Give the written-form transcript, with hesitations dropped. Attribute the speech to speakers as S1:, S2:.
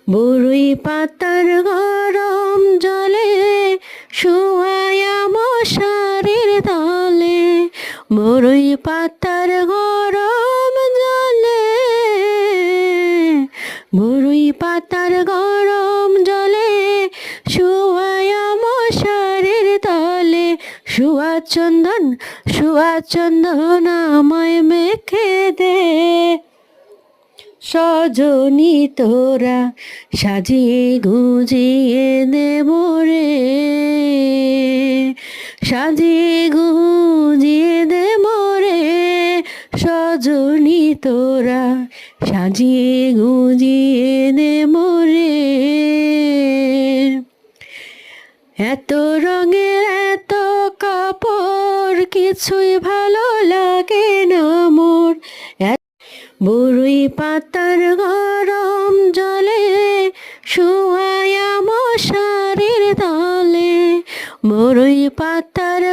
S1: বড়ই পাতার গরম জলে শুয়ায়া মশারির তলে, বড়ই পাতার গরম জলে, বড়ই পাতার গরম জলে শুয়ায়া মশারির তলে, শুয়া চন্দন আমায় মেখে দে, সজনী তোরা সাজিয়ে গুজিয়ে দে মোরে, সাজিয়ে গুজিয়ে দে মোরে, সজনী তোরা সাজিয়ে গুজিয়ে দে মোরে। এত রঙের এত কাপড় কিছুই ভালো লাগে না মোর, বড়ই পাতার গরম জলে শুয়ায়া মশারির তলে, বড়ই পাতার